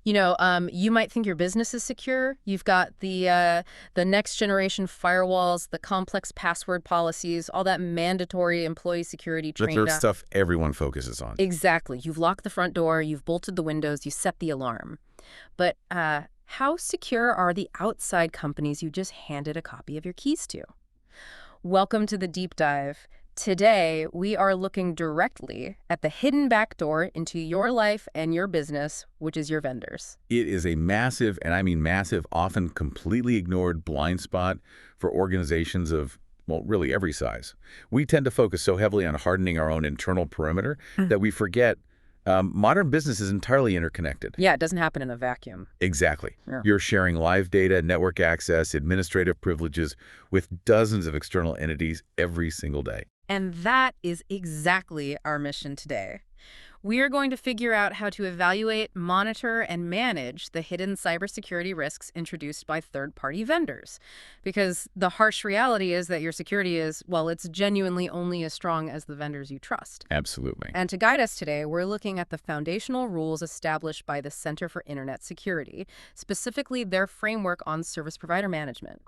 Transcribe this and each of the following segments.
You might think your business is secure. You've got the next generation firewalls, the complex password policies, all that mandatory employee security The training. third stuff everyone focuses on. Exactly. You've locked the front door, you've bolted the windows, you set the alarm. But how secure are the outside companies you just handed a copy of your keys to? Welcome to the deep dive. Today, we are looking directly at the hidden back door into your life and your business, which is your vendors. It is a massive, and I mean massive, often completely ignored blind spot for organizations of, well, really every size. We tend to focus so heavily on hardening our own internal perimeter that we forget modern business is entirely interconnected. Yeah, it doesn't happen in a vacuum. Exactly. Yeah. You're sharing live data, network access, administrative privileges with dozens of external entities every single day. And that is exactly our mission today. We are going to figure out how to evaluate, monitor, and manage the hidden cybersecurity risks introduced by third-party vendors. Because the harsh reality is that your security is, well, it's genuinely only as strong as the vendors you trust. Absolutely. And to guide us today, we're looking at the foundational rules established by the Center for Internet Security, specifically their framework on service provider management.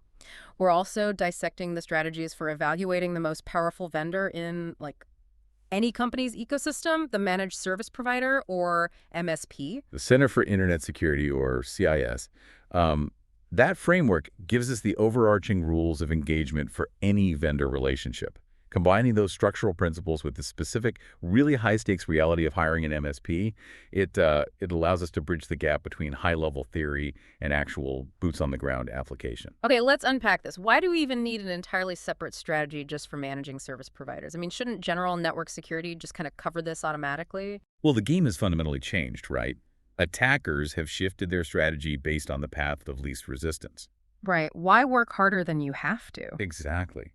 We're also dissecting the strategies for evaluating the most powerful vendor in, any company's ecosystem, the managed service provider or MSP. The Center for Internet Security, or CIS, that framework gives us the overarching rules of engagement for any vendor relationship. Combining those structural principles with the specific, really high-stakes reality of hiring an MSP, it allows us to bridge the gap between high-level theory and actual boots-on-the-ground application. Okay, let's unpack this. Why do we even need an entirely separate strategy just for managing service providers? I mean, shouldn't general network security just kind of cover this automatically? Well, the game has fundamentally changed, right? Attackers have shifted their strategy based on the path of least resistance. Right. Why work harder than you have to? Exactly.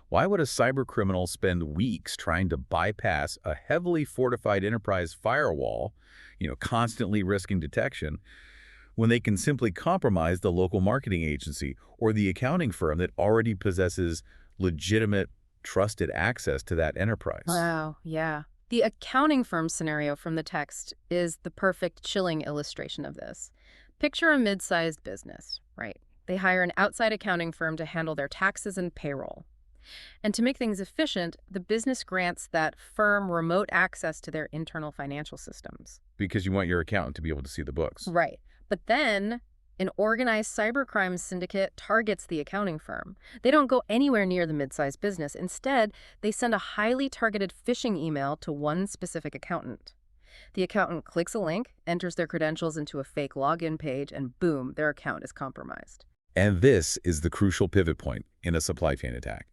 Why would a cybercriminal spend weeks trying to bypass a heavily fortified enterprise firewall, constantly risking detection, when they can simply compromise the local marketing agency or the accounting firm that already possesses legitimate, trusted access to that enterprise? Wow, yeah. The accounting firm scenario from the text is the perfect chilling illustration of this. Picture a mid-sized business, right? They hire an outside accounting firm to handle their taxes and payroll. And to make things efficient, the business grants that firm remote access to their internal financial systems. Because you want your accountant to be able to see the books. Right. But then an organized cybercrime syndicate targets the accounting firm. They don't go anywhere near the mid-sized business. Instead, they send a highly targeted phishing email to one specific accountant. The accountant clicks a link, enters their credentials into a fake login page, and boom, their account is compromised. And this is the crucial pivot point in a supply chain attack.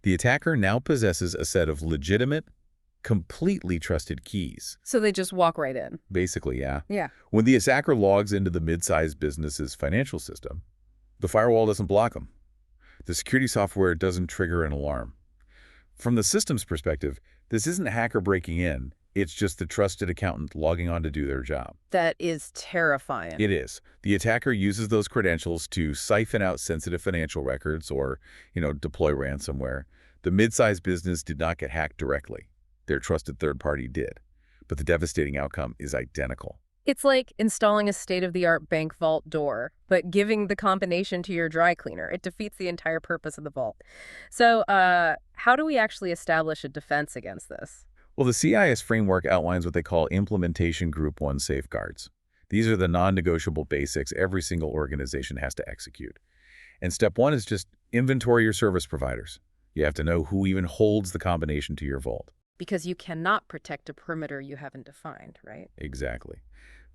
The attacker now possesses a set of legitimate, completely trusted keys. So they just walk right in. Basically, yeah. Yeah. When the attacker logs into the mid-sized business's financial system, the firewall doesn't block them. The security software doesn't trigger an alarm. From the system's perspective, this isn't a hacker breaking in. It's just the trusted accountant logging on to do their job. That is terrifying. It is. The attacker uses those credentials to siphon out sensitive financial records or, deploy ransomware. The mid-sized business did not get hacked directly. Their trusted third party did. But the devastating outcome is identical. It's like installing a state-of-the-art bank vault door, but giving the combination to your dry cleaner. It defeats the entire purpose of the vault. So how do we actually establish a defense against this? Well, the CIS framework outlines what they call Implementation Group 1 safeguards. These are the non-negotiable basics every single organization has to execute. And step 1 is just inventory your service providers. You have to know who even holds the combination to your vault. Because you cannot protect a perimeter you haven't defined, right? Exactly.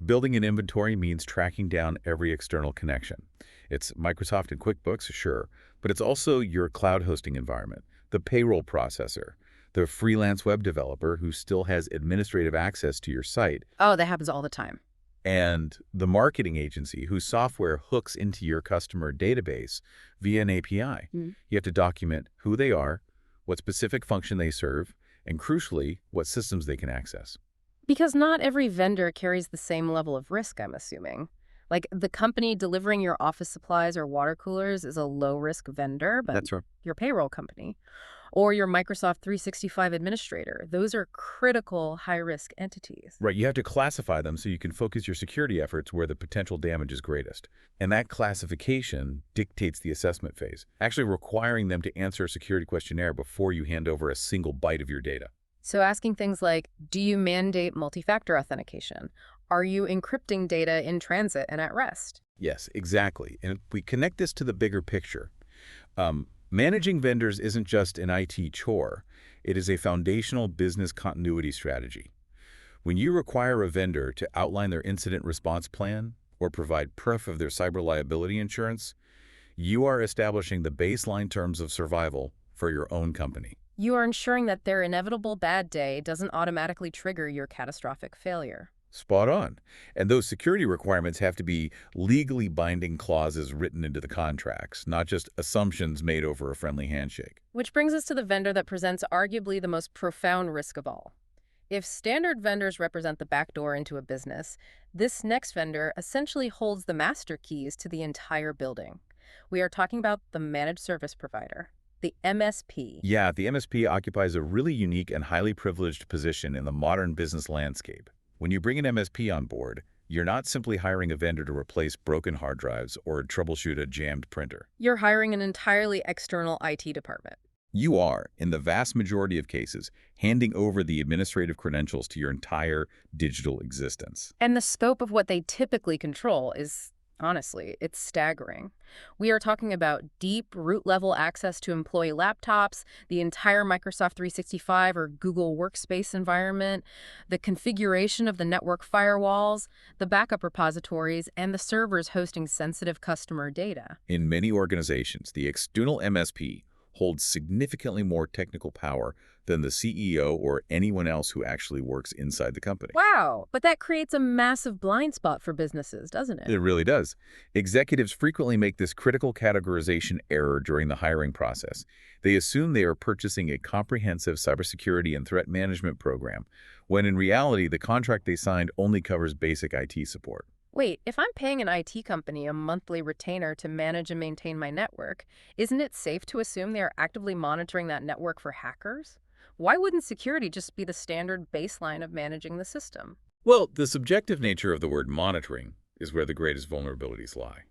Building an inventory means tracking down every external connection. It's Microsoft and QuickBooks, sure, but it's also your cloud hosting environment, the payroll processor, the freelance web developer who still has administrative access to your site. Oh, that happens all the time. And the marketing agency whose software hooks into your customer database via an API. You have to document who they are, what specific function they serve, and crucially, what systems they can access. Because not every vendor carries the same level of risk, I'm assuming. Like the company delivering your office supplies or water coolers is a low-risk vendor, but That's right. your payroll company, Or your Microsoft 365 administrator. Those are critical high-risk entities. Right, you have to classify them so you can focus your security efforts where the potential damage is greatest. And that classification dictates the assessment phase, actually requiring them to answer a security questionnaire before you hand over a single byte of your data. So asking things like, do you mandate multi-factor authentication? Are you encrypting data in transit and at rest? Yes, exactly. And if we connect this to the bigger picture, managing vendors isn't just an IT chore. It is a foundational business continuity strategy. When you require a vendor to outline their incident response plan or provide proof of their cyber liability insurance, you are establishing the baseline terms of survival for your own company. You are ensuring that their inevitable bad day doesn't automatically trigger your catastrophic failure. Spot on. And those security requirements have to be legally binding clauses written into the contracts, not just assumptions made over a friendly handshake. Which brings us to the vendor that presents arguably the most profound risk of all. If standard vendors represent the back door into a business, this next vendor essentially holds the master keys to the entire building. We are talking about the managed service provider, the MSP. Yeah, the MSP occupies a really unique and highly privileged position in the modern business landscape. When you bring an MSP on board, you're not simply hiring a vendor to replace broken hard drives or troubleshoot a jammed printer. You're hiring an entirely external IT department. You are, in the vast majority of cases, handing over the administrative credentials to your entire digital existence. And the scope of what they typically control is, honestly, it's staggering. We are talking about deep root-level access to employee laptops, the entire Microsoft 365 or Google Workspace environment, the configuration of the network firewalls, the backup repositories, and the servers hosting sensitive customer data. In many organizations, the external MSP holds significantly more technical power than the CEO or anyone else who actually works inside the company. Wow, but that creates a massive blind spot for businesses, doesn't it? It really does. Executives frequently make this critical categorization error during the hiring process. They assume they are purchasing a comprehensive cybersecurity and threat management program, when in reality, the contract they signed only covers basic IT support. Wait, if I'm paying an IT company a monthly retainer to manage and maintain my network, isn't it safe to assume they are actively monitoring that network for hackers? Why wouldn't security just be the standard baseline of managing the system? Well, the subjective nature of the word monitoring is where the greatest vulnerabilities lie.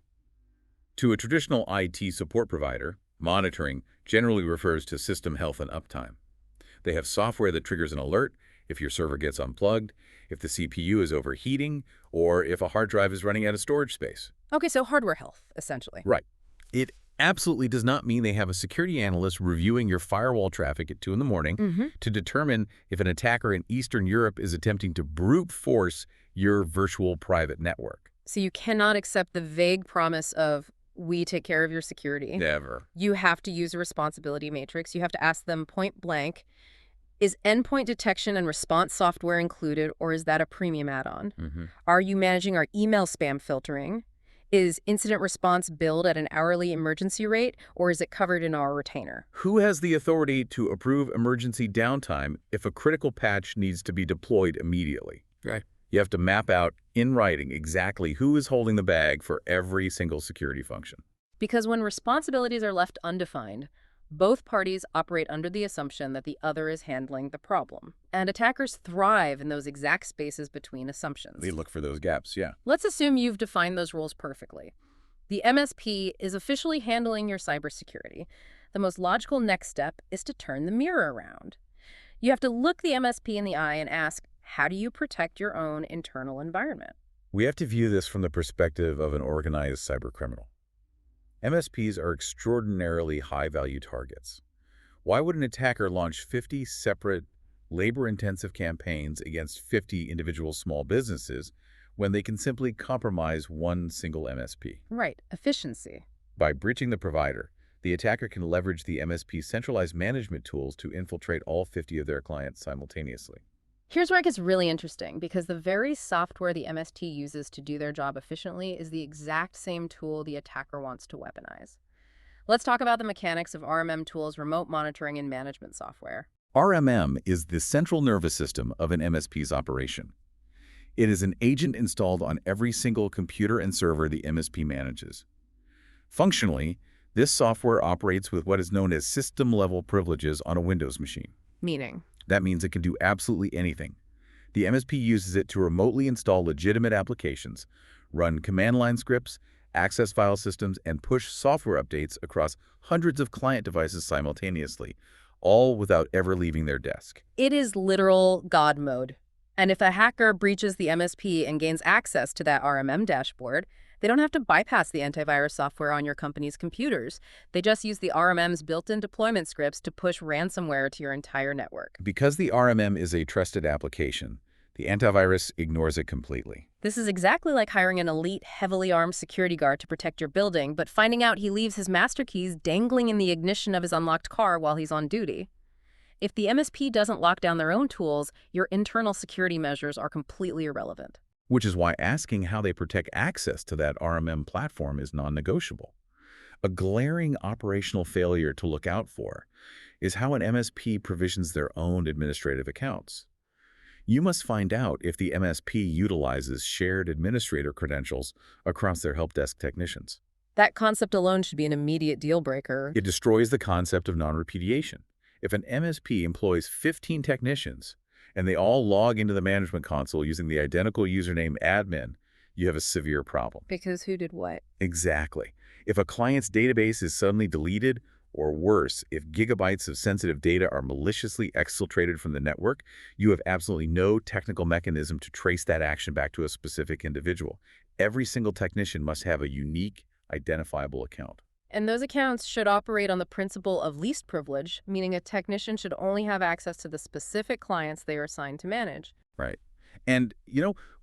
To a traditional IT support provider, monitoring generally refers to system health and uptime. They have software that triggers an alert if your server gets unplugged, if the CPU is overheating, or if a hard drive is running out of storage space. Okay, so hardware health, essentially. Right. It absolutely does not mean they have a security analyst reviewing your firewall traffic at 2 in the morning to determine if an attacker in Eastern Europe is attempting to brute force your virtual private network. So you cannot accept the vague promise of, we take care of your security. Never. You have to use a responsibility matrix. You have to ask them point blank, is endpoint detection and response software included, or is that a premium add-on? Are you managing our email spam filtering? Is incident response billed at an hourly emergency rate, or is it covered in our retainer? Who has the authority to approve emergency downtime if a critical patch needs to be deployed immediately? Right. You have to map out in writing exactly who is holding the bag for every single security function. Because when responsibilities are left undefined, both parties operate under the assumption that the other is handling the problem. And attackers thrive in those exact spaces between assumptions. They look for those gaps, yeah. Let's assume you've defined those roles perfectly. The MSP is officially handling your cybersecurity. The most logical next step is to turn the mirror around. You have to look the MSP in the eye and ask, how do you protect your own internal environment? We have to view this from the perspective of an organized cybercriminal. MSPs are extraordinarily high-value targets. Why would an attacker launch 50 separate, labor-intensive campaigns against 50 individual small businesses when they can simply compromise one single MSP? Right, efficiency. By breaching the provider, the attacker can leverage the MSP's centralized management tools to infiltrate all 50 of their clients simultaneously. Here's where it gets really interesting, because the very software the MSP uses to do their job efficiently is the exact same tool the attacker wants to weaponize. Let's talk about the mechanics of RMM tools, remote monitoring and management software. RMM is the central nervous system of an MSP's operation. It is an agent installed on every single computer and server the MSP manages. Functionally, This software operates with what is known as system-level privileges on a Windows machine. Meaning? That means it can do absolutely anything. The MSP uses it to remotely install legitimate applications, run command line scripts, access file systems, and push software updates across hundreds of client devices simultaneously, all without ever leaving their desk. It is literal God mode. And if a hacker breaches the MSP and gains access to that RMM dashboard, they don't have to bypass the antivirus software on your company's computers. They just use the RMM's built-in deployment scripts to push ransomware to your entire network. Because the RMM is a trusted application, the antivirus ignores it completely. This is exactly like hiring an elite, heavily armed security guard to protect your building, but finding out he leaves his master keys dangling in the ignition of his unlocked car while he's on duty. If the MSP doesn't lock down their own tools, your internal security measures are completely irrelevant. Which is why asking how they protect access to that RMM platform is non-negotiable. A glaring operational failure to look out for is how an MSP provisions their own administrative accounts. You must find out if the MSP utilizes shared administrator credentials across their help desk technicians. That concept alone should be an immediate deal breaker. It destroys the concept of non-repudiation. If an MSP employs 15 technicians and they all log into the management console using the identical username admin, you have a severe problem. Because who did what? Exactly. If a client's database is suddenly deleted, or worse, if gigabytes of sensitive data are maliciously exfiltrated from the network, you have absolutely no technical mechanism to trace that action back to a specific individual. Every single technician must have a unique, identifiable account. And those accounts should operate on the principle of least privilege, meaning a technician should only have access to the specific clients they are assigned to manage. Right. And,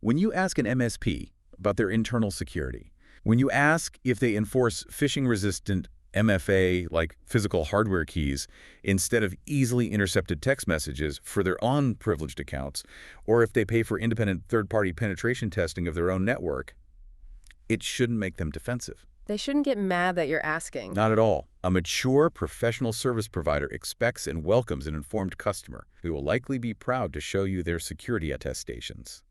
when you ask an MSP about their internal security, when you ask if they enforce phishing-resistant MFA, like physical hardware keys, instead of easily intercepted text messages for their unprivileged accounts, or if they pay for independent third-party penetration testing of their own network, it shouldn't make them defensive. They shouldn't get mad that you're asking. Not at all. A mature professional service provider expects and welcomes an informed customer who will likely be proud to show you their security attestations.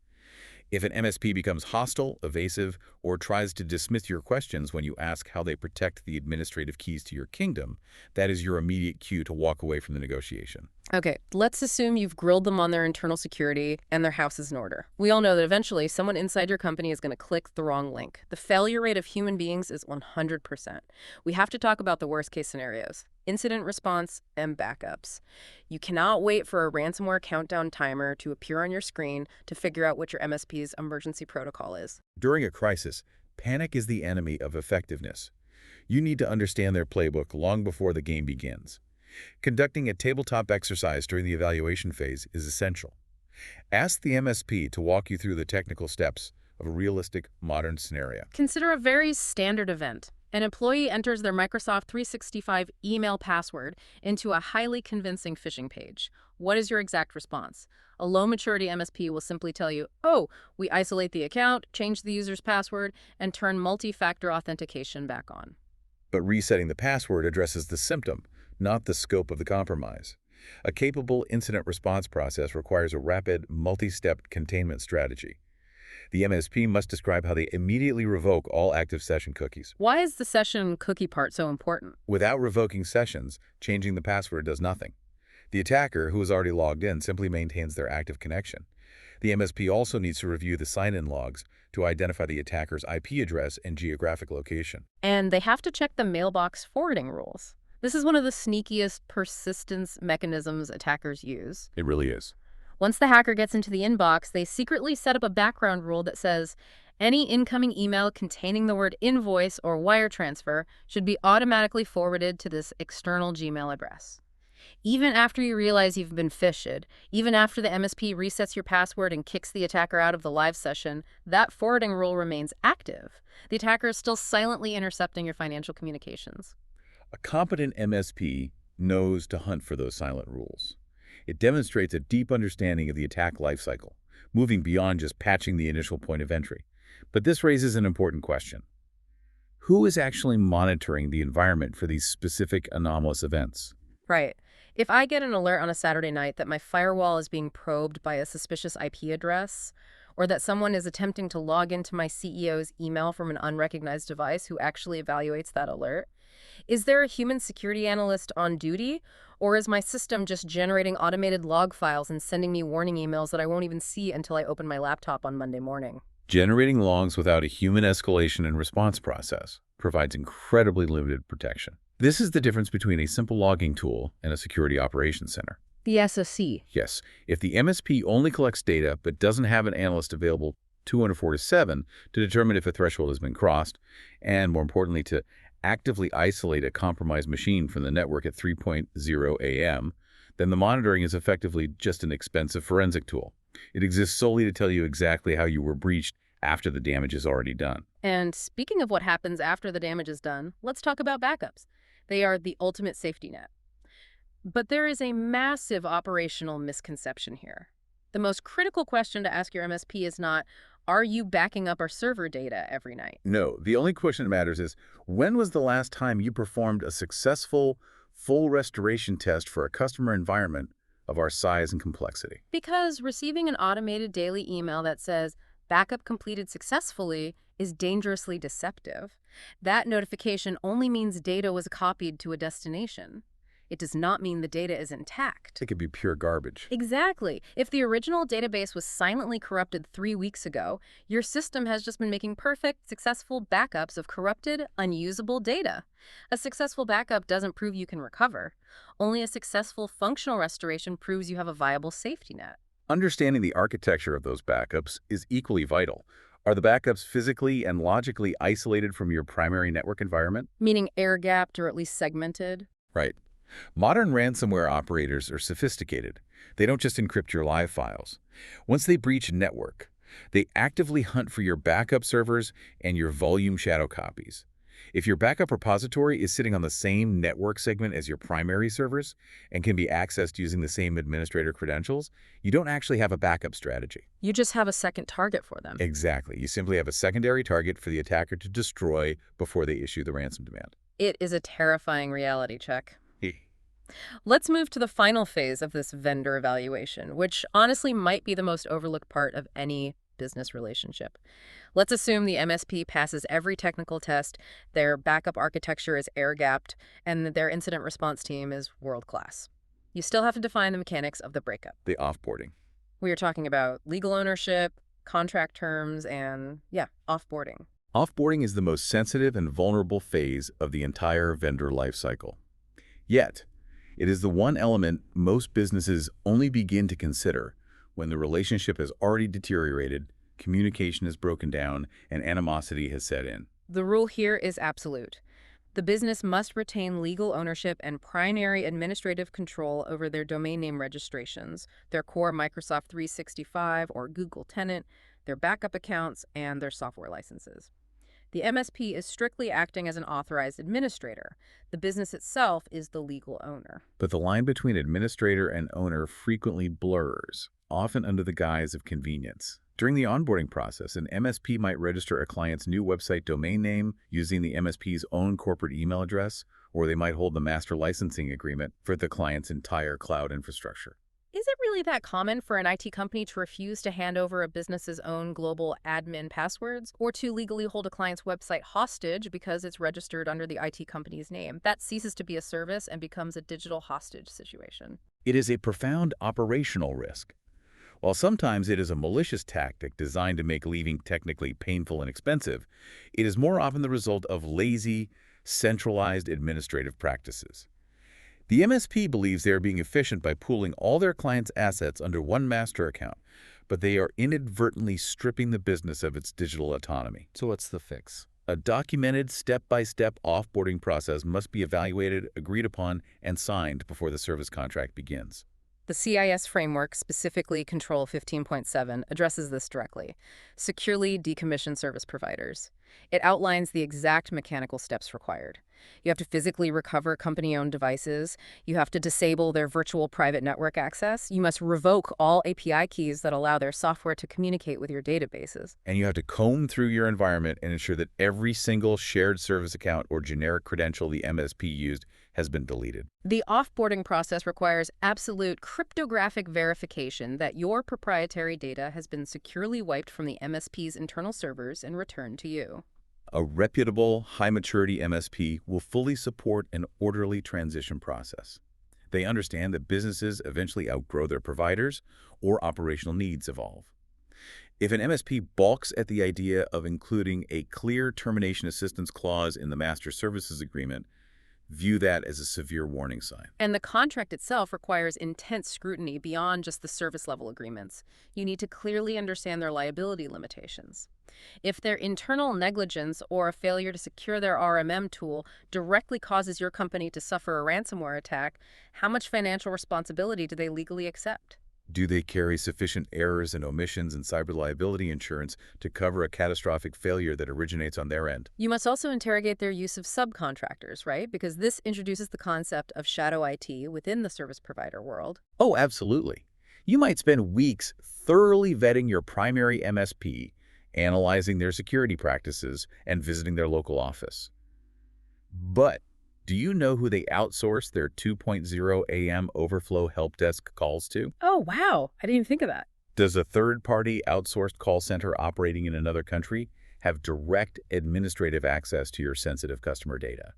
If an MSP becomes hostile, evasive, or tries to dismiss your questions when you ask how they protect the administrative keys to your kingdom, that is your immediate cue to walk away from the negotiation. Okay, let's assume you've grilled them on their internal security and their house is in order. We all know that eventually someone inside your company is going to click the wrong link. The failure rate of human beings is 100%. We have to talk about the worst case scenarios: incident response and backups. You cannot wait for a ransomware countdown timer to appear on your screen to figure out what your MSP's emergency protocol is. During a crisis, panic is the enemy of effectiveness. You need to understand their playbook long before the game begins. Conducting a tabletop exercise during the evaluation phase is essential. Ask the MSP to walk you through the technical steps of a realistic, modern scenario. Consider a very standard event. An employee enters their Microsoft 365 email password into a highly convincing phishing page. What is your exact response? A low-maturity MSP will simply tell you, oh, we isolate the account, change the user's password, and turn multi-factor authentication back on. But resetting the password addresses the symptom, not the scope of the compromise. A capable incident response process requires a rapid, multi-step containment strategy. The MSP must describe how they immediately revoke all active session cookies. Why is the session cookie part so important? Without revoking sessions, changing the password does nothing. The attacker, who is already logged in, simply maintains their active connection. The MSP also needs to review the sign-in logs to identify the attacker's IP address and geographic location. And they have to check the mailbox forwarding rules. This is one of the sneakiest persistence mechanisms attackers use. It really is. Once the hacker gets into the inbox, they secretly set up a background rule that says any incoming email containing the word invoice or wire transfer should be automatically forwarded to this external Gmail address. Even after you realize you've been phished, even after the MSP resets your password and kicks the attacker out of the live session, that forwarding rule remains active. The attacker is still silently intercepting your financial communications. A competent MSP knows to hunt for those silent rules. It demonstrates a deep understanding of the attack lifecycle, moving beyond just patching the initial point of entry. But this raises an important question. Who is actually monitoring the environment for these specific anomalous events? Right. If I get an alert on a Saturday night that my firewall is being probed by a suspicious IP address, or that someone is attempting to log into my CEO's email from an unrecognized device who actually evaluates that alert? Is there a human security analyst on duty, or is my system just generating automated log files and sending me warning emails that I won't even see until I open my laptop on Monday morning? Generating logs without a human escalation and response process provides incredibly limited protection. This is the difference between a simple logging tool and a security operations center. The SOC. Yes, if the MSP only collects data but doesn't have an analyst available 247 to determine if a threshold has been crossed, and more importantly, to actively isolate a compromised machine from the network at 3:00 a.m., then the monitoring is effectively just an expensive forensic tool. It exists solely to tell you exactly how you were breached after the damage is already done. And speaking of what happens after the damage is done, let's talk about backups. They are the ultimate safety net. But there is a massive operational misconception here. The most critical question to ask your MSP is not, are you backing up our server data every night? No, the only question that matters is, when was the last time you performed a successful full restoration test for a customer environment of our size and complexity? Because receiving an automated daily email that says, backup completed successfully, is dangerously deceptive. That notification only means data was copied to a destination. It does not mean the data is intact. It could be pure garbage. Exactly. If the original database was silently corrupted 3 weeks ago, your system has just been making perfect, successful backups of corrupted, unusable data. A successful backup doesn't prove you can recover. Only a successful functional restoration proves you have a viable safety net. Understanding the architecture of those backups is equally vital. Are the backups physically and logically isolated from your primary network environment? Meaning air-gapped or at least segmented? Right. Modern ransomware operators are sophisticated. They don't just encrypt your live files. Once they breach a network, they actively hunt for your backup servers and your volume shadow copies. If your backup repository is sitting on the same network segment as your primary servers and can be accessed using the same administrator credentials, you don't actually have a backup strategy. You just have a second target for them. Exactly. You simply have a secondary target for the attacker to destroy before they issue the ransom demand. It is a terrifying reality check. Let's move to the final phase of this vendor evaluation, which honestly might be the most overlooked part of any business relationship. Let's assume the MSP passes every technical test, their backup architecture is air-gapped, and their incident response team is world-class. You still have to define the mechanics of the breakup. The offboarding. We are talking about legal ownership, contract terms, and, offboarding. Offboarding is the most sensitive and vulnerable phase of the entire vendor lifecycle. Yet, it is the one element most businesses only begin to consider when the relationship has already deteriorated, communication has broken down, and animosity has set in. The rule here is absolute. The business must retain legal ownership and primary administrative control over their domain name registrations, their core Microsoft 365 or Google tenant, their backup accounts, and their software licenses. The MSP is strictly acting as an authorized administrator. The business itself is the legal owner. But the line between administrator and owner frequently blurs, often under the guise of convenience. During the onboarding process, an MSP might register a client's new website domain name using the MSP's own corporate email address, or they might hold the master licensing agreement for the client's entire cloud infrastructure. Is it really that common for an IT company to refuse to hand over a business's own global admin passwords, or to legally hold a client's website hostage because it's registered under the IT company's name? That ceases to be a service and becomes a digital hostage situation. It is a profound operational risk. While sometimes it is a malicious tactic designed to make leaving technically painful and expensive, it is more often the result of lazy, centralized administrative practices. The MSP believes they are being efficient by pooling all their clients' assets under one master account, but they are inadvertently stripping the business of its digital autonomy. So what's the fix? A documented step-by-step offboarding process must be evaluated, agreed upon, and signed before the service contract begins. The CIS framework, specifically Control 15.7, addresses this directly. Securely decommission service providers. It outlines the exact mechanical steps required. You have to physically recover company-owned devices. You have to disable their virtual private network access. You must revoke all API keys that allow their software to communicate with your databases. And you have to comb through your environment and ensure that every single shared service account or generic credential the MSP used has been deleted. The offboarding process requires absolute cryptographic verification that your proprietary data has been securely wiped from the MSP's internal servers and returned to you. A reputable, high-maturity MSP will fully support an orderly transition process. They understand that businesses eventually outgrow their providers or operational needs evolve. If an MSP balks at the idea of including a clear termination assistance clause in the master services agreement, view that as a severe warning sign. And the contract itself requires intense scrutiny beyond just the service level agreements. You need to clearly understand their liability limitations. If their internal negligence or a failure to secure their RMM tool directly causes your company to suffer a ransomware attack, how much financial responsibility do they legally accept? Do they carry sufficient errors and omissions in cyber liability insurance to cover a catastrophic failure that originates on their end? You must also interrogate their use of subcontractors, right? Because this introduces the concept of shadow IT within the service provider world. Oh, absolutely. You might spend weeks thoroughly vetting your primary MSP, analyzing their security practices, and visiting their local office. But do you know who they outsource their 2.0 AM overflow help desk calls to? Oh, wow. I didn't even think of that. Does a third-party outsourced call center operating in another country have direct administrative access to your sensitive customer data?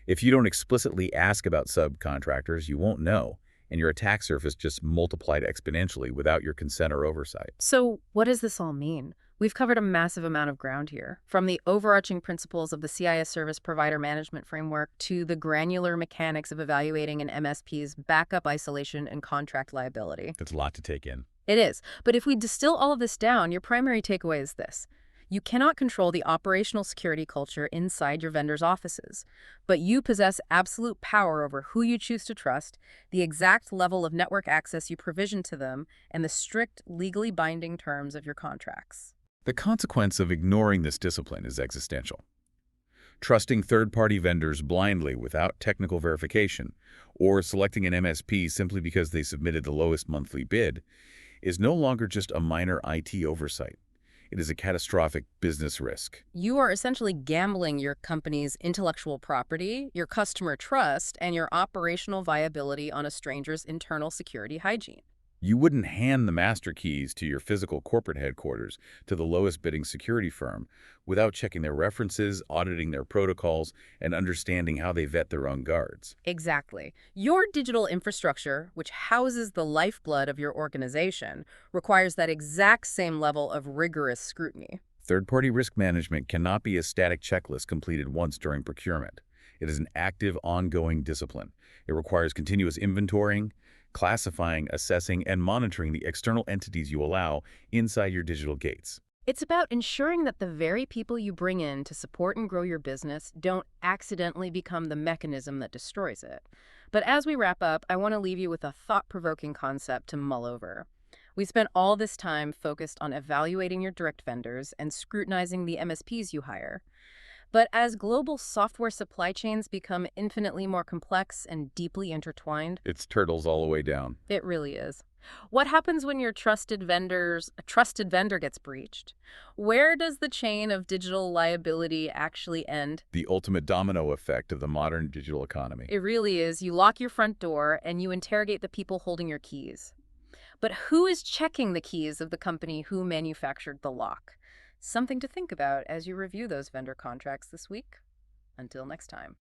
If you don't explicitly ask about subcontractors, you won't know, and your attack surface just multiplied exponentially without your consent or oversight. So what does this all mean? We've covered a massive amount of ground here, from the overarching principles of the CIS Service Provider Management Framework to the granular mechanics of evaluating an MSP's backup isolation and contract liability. That's a lot to take in. It is, but if we distill all of this down, your primary takeaway is this. You cannot control the operational security culture inside your vendor's offices, but you possess absolute power over who you choose to trust, the exact level of network access you provision to them, and the strict, legally binding terms of your contracts. The consequence of ignoring this discipline is existential. Trusting third-party vendors blindly without technical verification, or selecting an MSP simply because they submitted the lowest monthly bid, is no longer just a minor IT oversight. It is a catastrophic business risk. You are essentially gambling your company's intellectual property, your customer trust, and your operational viability on a stranger's internal security hygiene. You wouldn't hand the master keys to your physical corporate headquarters to the lowest bidding security firm without checking their references, auditing their protocols, and understanding how they vet their own guards. Exactly. Your digital infrastructure, which houses the lifeblood of your organization, requires that exact same level of rigorous scrutiny. Third-party risk management cannot be a static checklist completed once during procurement. It is an active, ongoing discipline. It requires continuous inventorying, classifying, assessing, and monitoring the external entities you allow inside your digital gates. It's about ensuring that the very people you bring in to support and grow your business don't accidentally become the mechanism that destroys it. But as we wrap up, I want to leave you with a thought-provoking concept to mull over. We spent all this time focused on evaluating your direct vendors and scrutinizing the MSPs you hire. But as global software supply chains become infinitely more complex and deeply intertwined, It's turtles all the way down. it really is. What happens when a trusted vendor gets breached? Where does the chain of digital liability actually end? The ultimate domino effect of the modern digital economy. It really is. You lock your front door and you interrogate the people holding your keys. But who is checking the keys of the company who manufactured the lock? Something to think about as you review those vendor contracts this week. Until next time.